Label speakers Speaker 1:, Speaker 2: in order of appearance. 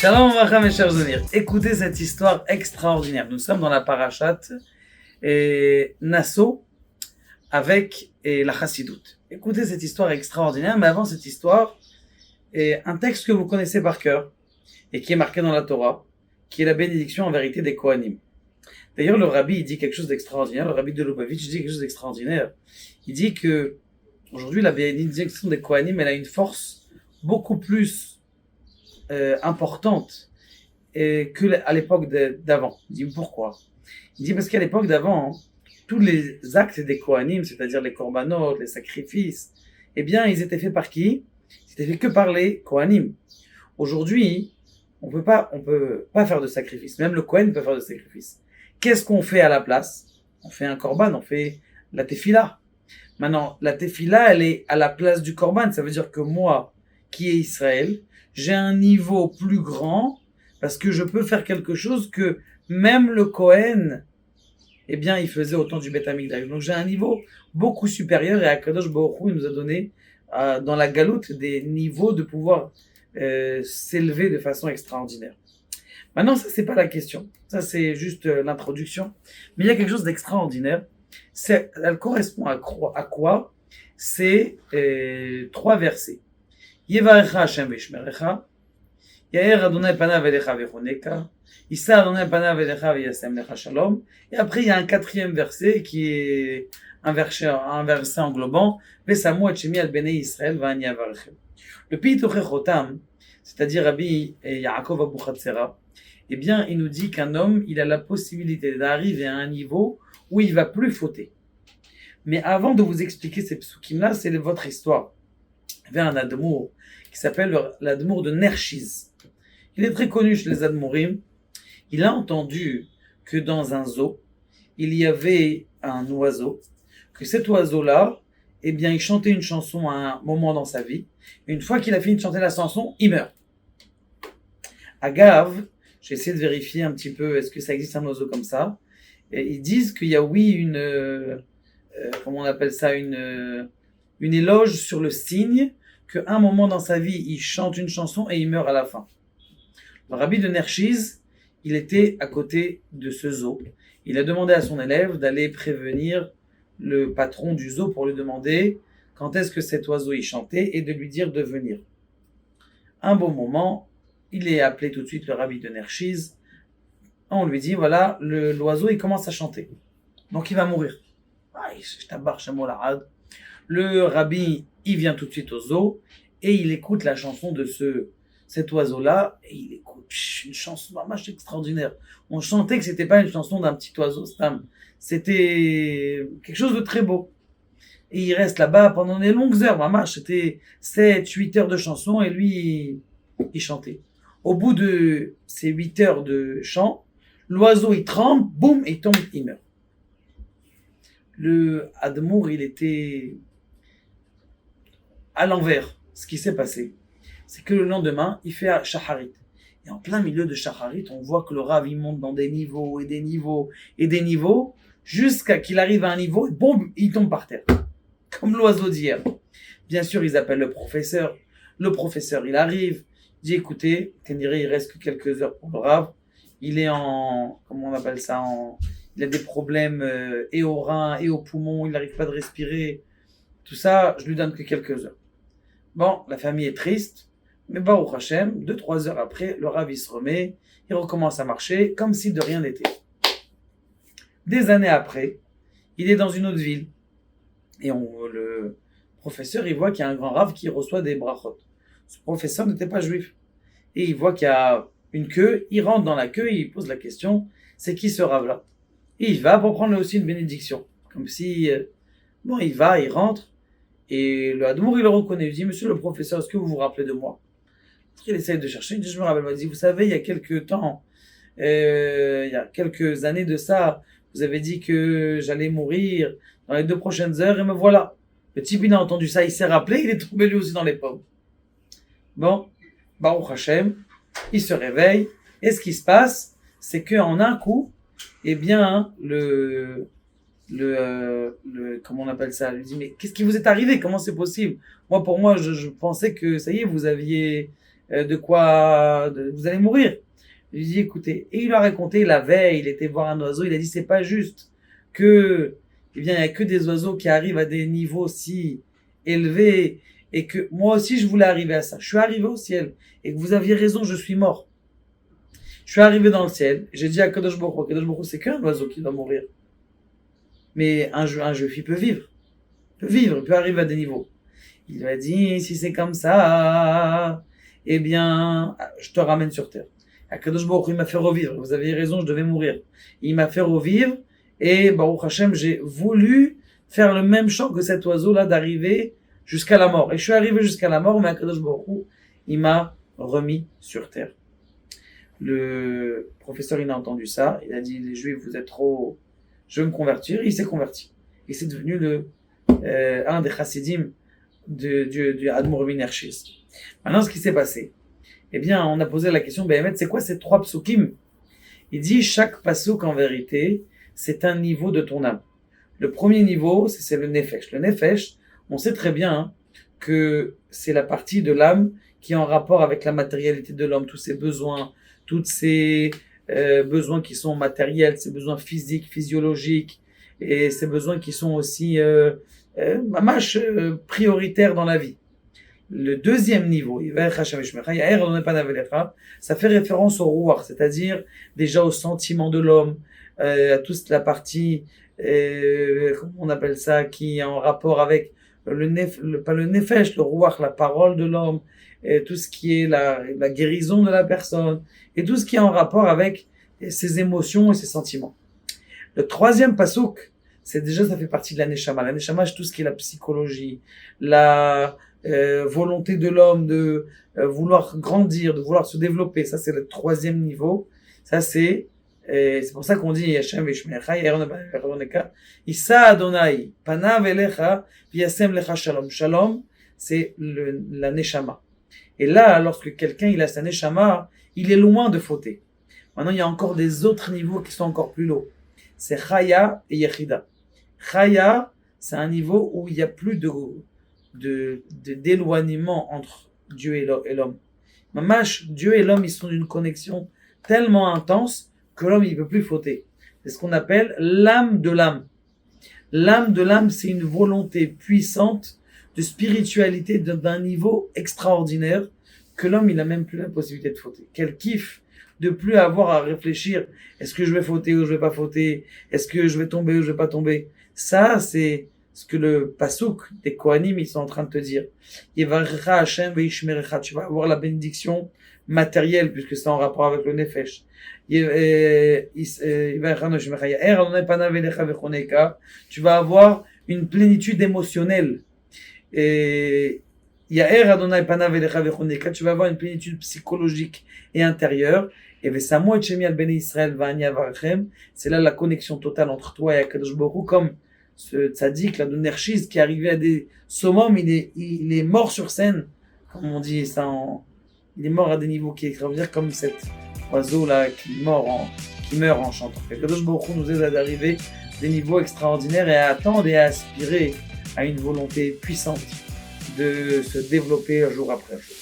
Speaker 1: Shalom Aleichem mes chers amis. Écoutez cette histoire extraordinaire. Nous sommes dans la parachate Nasso avec la Chassidoute. Écoutez cette histoire extraordinaire, mais avant cette histoire, un texte que vous connaissez par cœur et qui est marqué dans la Torah, qui est la bénédiction en vérité des Kohanim. D'ailleurs, le rabbi il dit quelque chose d'extraordinaire. Le rabbi de Lubavitch dit quelque chose d'extraordinaire. Il dit que aujourd'hui la bénédiction des Kohanim, elle a une force beaucoup plus importante qu'à l'époque d'avant. Il dit pourquoi? Il dit parce qu'à l'époque d'avant, tous les actes des Kohanim, c'est-à-dire les korbanot, les sacrifices, eh bien, ils étaient faits par qui? Ils étaient faits que par les Kohanim. Aujourd'hui, on peut pas faire de sacrifice. Même le Kohen peut faire de sacrifice. Qu'est-ce qu'on fait à la place? On fait un korban, on fait la tefila. Maintenant, la tefila, elle est à la place du korban. Ça veut dire que moi, qui est Israël, j'ai un niveau plus grand parce que je peux faire quelque chose que même le Kohen, eh bien, il faisait au temps du Beth Amikdash. Donc, j'ai un niveau beaucoup supérieur et Akadosh Baruch Hu, il nous a donné dans la galoute des niveaux de pouvoir s'élever de façon extraordinaire. Maintenant, ça, c'est pas la question. Ça, c'est juste l'introduction. Mais il y a quelque chose d'extraordinaire. Elle correspond à quoi? C'est 3 versets. Yevarecha Hashem v'yishmerecha, Yair Adonai panav elecha v'choneka, Issa Adonai panav elecha v'yasem lecha shalom. Et après, il y a un 4e verset qui est un verset englobant, Vesamu et shemi al bnei Israël v'ani avarechem. Le Pituchei Chotam, c'est-à-dire Rabbi Yaakov Abuchatzera, eh bien, il nous dit qu'un homme, il a la possibilité d'arriver à un niveau où il va plus fauter. Mais avant de vous expliquer ces psukim-là, c'est votre histoire. Il y avait un Admour qui s'appelle l'Admour de Nershiz. Il est très connu chez les Admourim. Il a entendu que dans un zoo, il y avait un oiseau, que cet oiseau-là, eh bien, il chantait une chanson à un moment dans sa vie. Une fois qu'il a fini de chanter la chanson, il meurt. À Gave, j'ai essayé de vérifier un petit peu, est-ce que ça existe un oiseau comme ça? Et ils disent qu'il y a, oui, comment on appelle ça, une éloge sur le cygne, qu'à un moment dans sa vie, il chante une chanson et il meurt à la fin. Le rabbi de Nershiz, il était à côté de ce zoo. Il a demandé à son élève d'aller prévenir le patron du zoo pour lui demander quand est-ce que cet oiseau y chantait et de lui dire de venir. Un bon moment, il est appelé tout de suite le rabbi de Nershiz. On lui dit, voilà, l'oiseau, il commence à chanter. Donc il va mourir. Le rabbi, il vient tout de suite au zoo et il écoute la chanson de cet oiseau-là et il écoute une chanson vraiment extraordinaire. On chantait que c'était pas une chanson d'un petit oiseau, c'était quelque chose de très beau. Et il reste là-bas pendant des longues heures, maman, c'était 7-8 heures de chanson et lui, il chantait. Au bout de ces 8 heures de chant, l'oiseau, il tremble, boum, il tombe, il meurt. Le Admour, il était à l'envers. Ce qui s'est passé, c'est que le lendemain, il fait Shacharit. Et en plein milieu de Shacharit, on voit que le Rav, il monte dans des niveaux et des niveaux et des niveaux, jusqu'à qu'il arrive à un niveau, et boum, il tombe par terre. Comme l'oiseau d'hier. Bien sûr, ils appellent le professeur. Le professeur, il arrive, il dit, écoutez, il reste que quelques heures pour le Rav. Il est comment on appelle ça, il a des problèmes et au rein et au poumon, il n'arrive pas de respirer. Tout ça, je lui donne que quelques heures. Bon, la famille est triste, mais Baruch Hashem, 2-3 heures après, le Rav il se remet, il recommence à marcher comme si de rien n'était. Des années après, il est dans une autre ville et le professeur, il voit qu'il y a un grand Rav qui reçoit des brachot. Ce professeur n'était pas juif et il voit qu'il y a une queue, il rentre dans la queue et il pose la question, c'est qui ce Rav-là? Et il va pour prendre aussi une bénédiction. Comme si, il va, il rentre, et le Admour, il le reconnaît. Il dit, monsieur le professeur, est-ce que vous vous rappelez de moi? Il essaye de chercher, il dit, je me rappelle. Il dit, vous savez, il y a quelques temps, il y a quelques années de ça, vous avez dit que j'allais mourir dans les 2 prochaines heures, et me voilà. Le type, il a entendu ça, il s'est rappelé, il est tombé lui aussi dans les pommes. Bon, Baruch Hashem, il se réveille, et ce qui se passe, c'est qu'en un coup, eh bien, comment on appelle ça, lui dit, mais qu'est-ce qui vous est arrivé? Comment c'est possible? Pour moi, je pensais que, ça y est, vous aviez vous allez mourir. Je lui dis, écoutez, et il lui a raconté la veille, il était voir un oiseau, il a dit, c'est pas juste que, eh bien, il n'y a que des oiseaux qui arrivent à des niveaux si élevés, et que moi aussi je voulais arriver à ça. Je suis arrivé au ciel, et que vous aviez raison, je suis mort. Je suis arrivé dans le ciel, j'ai dit à Kadosh Baruch Hu, c'est qu'un oiseau qui doit mourir. Mais un juif, il peut vivre. Il peut arriver à des niveaux. Il m'a dit, si c'est comme ça, eh bien, je te ramène sur terre. Akadosh Baruch Hu, il m'a fait revivre. Vous aviez raison, je devais mourir. Il m'a fait revivre, et Baruch Hashem, j'ai voulu faire le même chant que cet oiseau-là, d'arriver jusqu'à la mort. Et je suis arrivé jusqu'à la mort, mais Akadosh Baruch Hu, il m'a remis sur terre. Le professeur, il a entendu ça, il a dit, les juifs, vous êtes trop, je vais me convertir. Il s'est converti. Il s'est devenu un des chassidim du Admor Minershis. Maintenant, ce qui s'est passé, eh bien, on a posé la question, c'est quoi ces 3 psukim? Il dit, chaque pasuk, en vérité, c'est un niveau de ton âme. Le premier niveau, c'est le nefesh. Le nefesh, on sait très bien que c'est la partie de l'âme qui est en rapport avec la matérialité de l'homme, tous ses besoins, tous ses besoins qui sont matériels, ses besoins physiques, physiologiques, et ses besoins qui sont aussi prioritaires dans la vie. Le deuxième niveau, ça fait référence au ruach, c'est-à-dire déjà au sentiment de l'homme, à toute la partie, comment on appelle ça, qui est en rapport avec pas le nefesh, le ruach, la parole de l'homme, et tout ce qui est la guérison de la personne, et tout ce qui est en rapport avec ses émotions et ses sentiments. Le troisième pasuk, ça fait partie de la neshama. La neshama, c'est tout ce qui est la psychologie, la volonté de l'homme de vouloir grandir, de vouloir se développer. Ça, c'est le troisième niveau. Ça, c'est pour ça qu'on dit Hashem v'ishmecha Issa Adonai panav elecha v'yasem lecha shalom. Shalom, c'est la neshama. Et là, lorsque quelqu'un il a sa neshama, il est loin de fauter. Maintenant, il y a encore des autres niveaux qui sont encore plus lourds. C'est Chaya et Yechida. Chaya, c'est un niveau où il n'y a plus d'éloignement entre Dieu et l'homme. Mamash, Dieu et l'homme, ils sont d'une connexion tellement intense que l'homme, il ne peut plus fauter. C'est ce qu'on appelle l'âme de l'âme. L'âme de l'âme, c'est une volonté puissante de spiritualité d'un niveau extraordinaire que l'homme, il n'a même plus la possibilité de fauter. Quel kiff de plus avoir à réfléchir, est-ce que je vais fauter ou je vais pas fauter, est-ce que je vais tomber ou je vais pas tomber. Ça, c'est ce que le pasuk des Kohanim, ils sont en train de te dire. Yevarecha Hashem veishmerecha. Tu vas avoir la bénédiction matérielle, puisque c'est en rapport avec le nefesh. Tu vas avoir une plénitude émotionnelle. Et tu vas avoir une plénitude psychologique et intérieure. Et c'est là la connexion totale entre toi et Akadosh Baruch Hu, comme ce tzaddik là de Nerchiz qui est arrivé à des summums, il est mort sur scène, comme on dit ça, il est mort à des niveaux qui est extraordinaires, comme cet oiseau là qui meurt en chantant. Akadosh Baruch Hu nous aide à arriver à des niveaux extraordinaires et à attendre et à aspirer à une volonté puissante de se développer jour après jour.